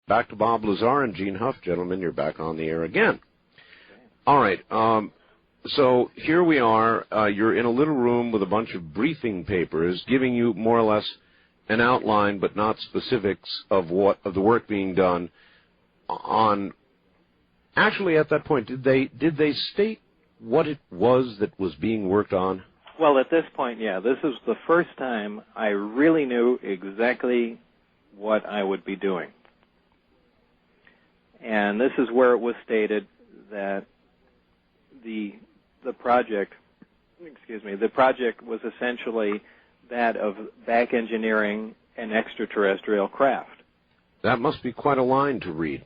Back to Bob Lazar and Gene Huff. Gentlemen, you're back on the air again. All right. So here we are. You're in a little room with a bunch of briefing papers giving you more or less an outline but not specifics of the work being done on. Actually, at that point, did they state what it was that was being worked on? Well, at this point, yeah. This is the first time I really knew exactly what I would be doing. And this is where it was stated that the project was essentially that of back engineering an extraterrestrial craft. That must be quite a line to read.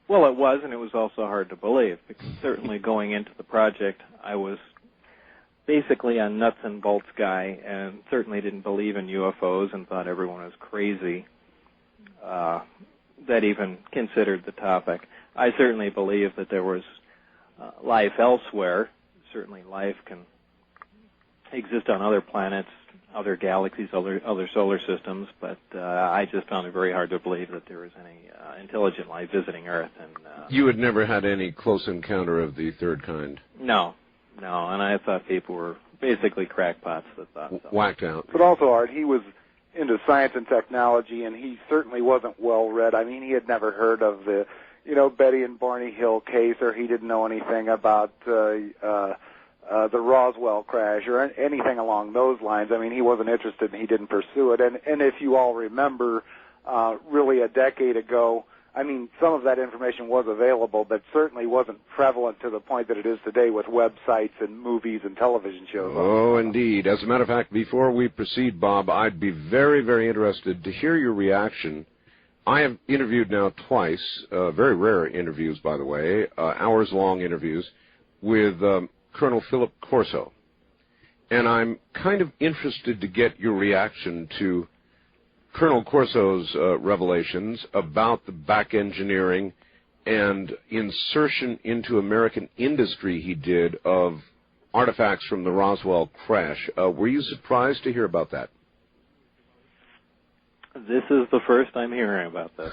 Well, it was, and it was also hard to believe, because certainly going into the project, I was basically a nuts and bolts guy and certainly didn't believe in UFOs and thought everyone was crazy that even considered the topic. I certainly believe that there was life elsewhere. Certainly life can exist on other planets, other galaxies, other solar systems, but I just found it very hard to believe that there was any intelligent life visiting Earth. And you had never had any close encounter of the third kind? No, and I thought people were basically crackpots that thought so. Whacked out. But also, Art, he was into science and technology, and he certainly wasn't well-read. I mean, he had never heard of the, Betty and Barney Hill case, or he didn't know anything about the Roswell crash or anything along those lines. I mean, he wasn't interested, and he didn't pursue it. And if you all remember, really a decade ago, I mean, some of that information was available, but certainly wasn't prevalent to the point that it is today with websites and movies and television shows. Oh, indeed. As a matter of fact, before we proceed, Bob, I'd be very, very interested to hear your reaction. I have interviewed now twice, very rare interviews, by the way, hours-long interviews, with Colonel Philip Corso. And I'm kind of interested to get your reaction to Colonel Corso's revelations about the back engineering and insertion into American industry he did of artifacts from the Roswell crash. Were you surprised to hear about that? This is the first I'm hearing about this.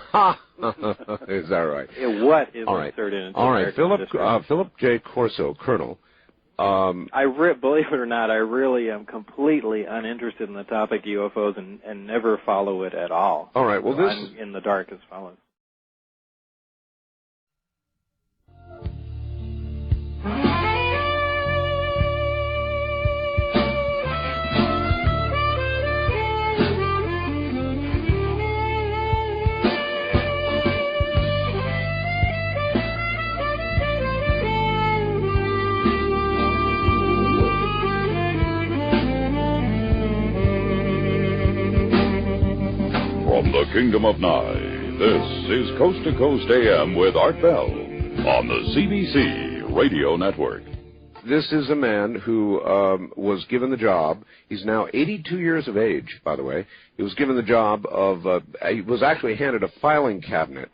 Is that right? What is all right. inserted into all right, American Philip J. Corso, Colonel. Believe it or not, I really am completely uninterested in the topic UFOs and never follow it at all. All right, well, I'm in the dark as follows. From the Kingdom of Nye, this is Coast to Coast AM with Art Bell on the CBC Radio Network. This is a man who was given the job. He's now 82 years of age, by the way. He was given the job of, he was actually handed a filing cabinet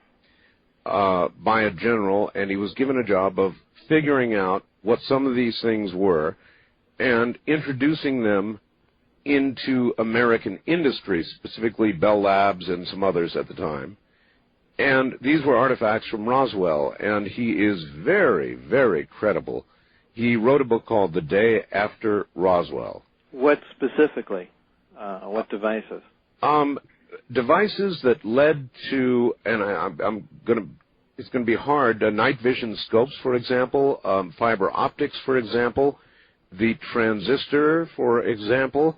by a general, and he was given a job of figuring out what some of these things were and introducing them into American industry, specifically Bell Labs and some others at the time. And these were artifacts from Roswell, and he is very, very credible. He wrote a book called The Day After Roswell. What specifically? What devices? Devices that led to, and it's going to be hard, night vision scopes, for example, fiber optics, for example, the transistor, for example,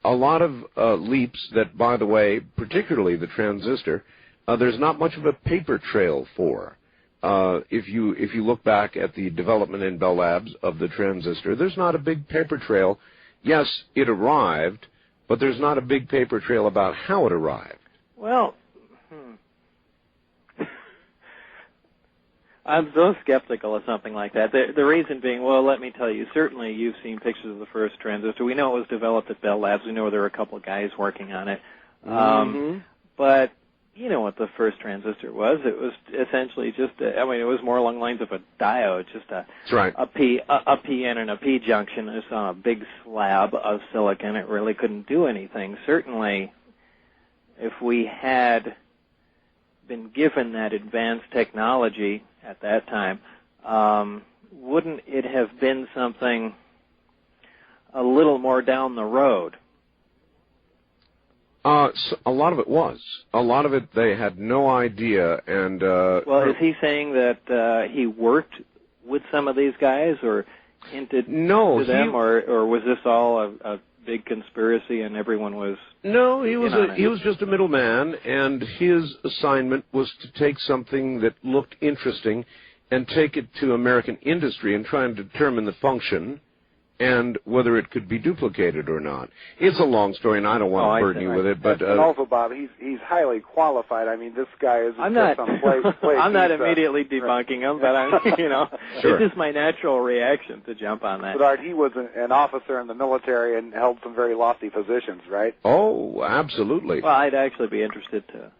a lot of leaps that, by the way, particularly the transistor, there's not much of a paper trail for. If you look back at the development in Bell Labs of the transistor, there's not a big paper trail. Yes, it arrived, but there's not a big paper trail about how it arrived. Well, I'm so skeptical of something like that. The reason being, well, let me tell you, certainly you've seen pictures of the first transistor. We know it was developed at Bell Labs. We know there were a couple of guys working on it. But you know what the first transistor was. It was essentially just, it was more along the lines of a diode, just a P-N and a P junction just on a big slab of silicon. It really couldn't do anything. Certainly, if we had been given that advanced technology at that time, wouldn't it have been something a little more down the road? So a lot of it was. A lot of it they had no idea, and... well, is he saying that he worked with some of these guys, or hinted to them, or was this all a big conspiracy and everyone was... No, he was just a middleman, and his assignment was to take something that looked interesting and take it to American industry and try and determine the function and whether it could be duplicated or not. It's a long story, and I don't want to burden you with it, but... and also, Bob, he's highly qualified. I mean, this guy is I'm not, some place. I'm not immediately debunking him, but I'm, Sure. It's just my natural reaction to jump on that. But Art, he was an officer in the military and held some very lofty positions, right? Oh, absolutely. Well, I'd actually be interested to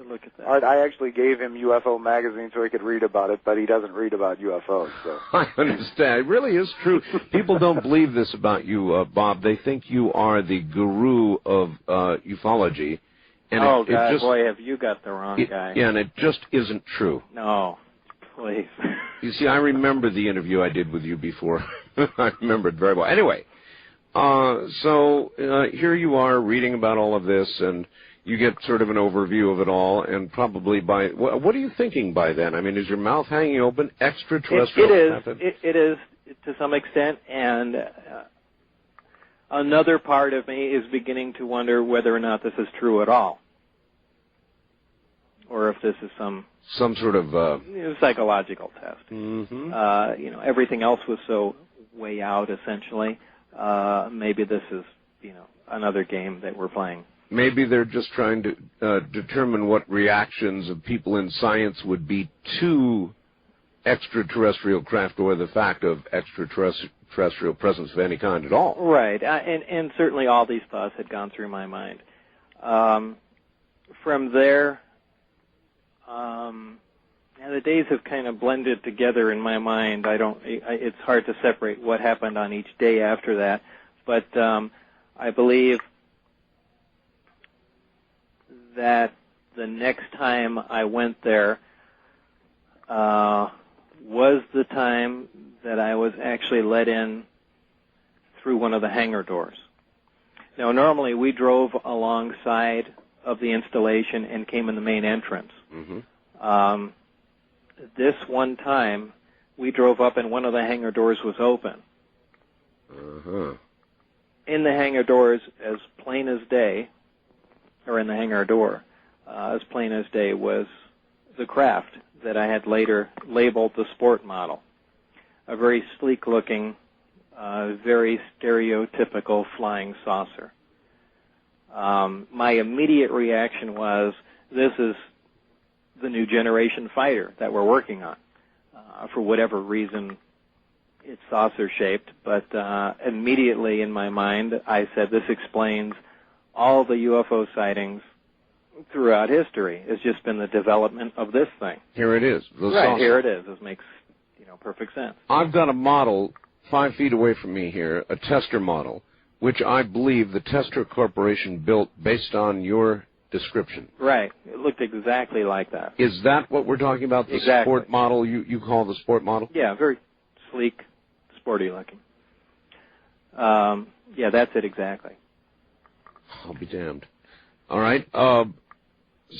look at that. Art, I actually gave him UFO magazine so he could read about it, but he doesn't read about UFOs. So. I understand. It really is true. People don't believe this about you, Bob. They think you are the guru of ufology. And boy, have you got the wrong guy. Yeah, and it just isn't true. No, please. You see, I remember the interview I did with you before. I remember it very well. Anyway, so here you are reading about all of this, and you get sort of an overview of it all, and probably by... What are you thinking by then? I mean, is your mouth hanging open? Extraterrestrial? It is to some extent, and another part of me is beginning to wonder whether or not this is true at all, or if this is some sort of psychological test. Mm-hmm. Everything else was so way out, essentially. Maybe this is, another game that we're playing. Maybe they're just trying to determine what reactions of people in science would be to extraterrestrial craft or the fact of extraterrestrial presence of any kind at all. Right, and certainly all these thoughts had gone through my mind. From there, the days have kind of blended together in my mind. It's hard to separate what happened on each day after that, but I believe that the next time I went there was the time that I was actually let in through one of the hangar doors. Now, normally we drove alongside of the installation and came in the main entrance. Mm-hmm. This one time, we drove up and one of the hangar doors was open. Uh-huh. In the hangar doors, as plain as day, or in the hangar door, as plain as day, was the craft that I had later labeled the sport model. A very sleek-looking, very stereotypical flying saucer. My immediate reaction was, this is the new generation fighter that we're working on. For whatever reason, it's saucer-shaped, but immediately in my mind, I said, this explains all the UFO sightings throughout history. It's just been the development of this thing. Here it is. Right, here it is. This makes perfect sense. I've got a model 5 feet away from me here, a tester model, which I believe the Tester Corporation built based on your description. Right. It looked exactly like that. Is that what we're talking about, the exactly. sport model you call the sport model? Yeah, very sleek, sporty looking. Yeah, that's it exactly. I'll be damned. All right.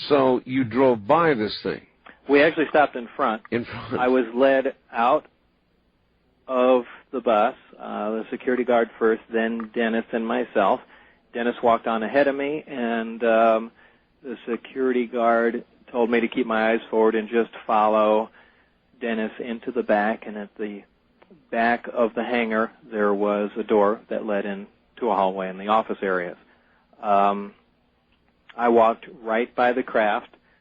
So you drove by this thing. We actually stopped in front. In front. I was led out of the bus, the security guard first, then Dennis and myself. Dennis walked on ahead of me, and the security guard told me to keep my eyes forward and just follow Dennis into the back. And at the back of the hangar, there was a door that led into a hallway in the office areas. I walked right by the craft,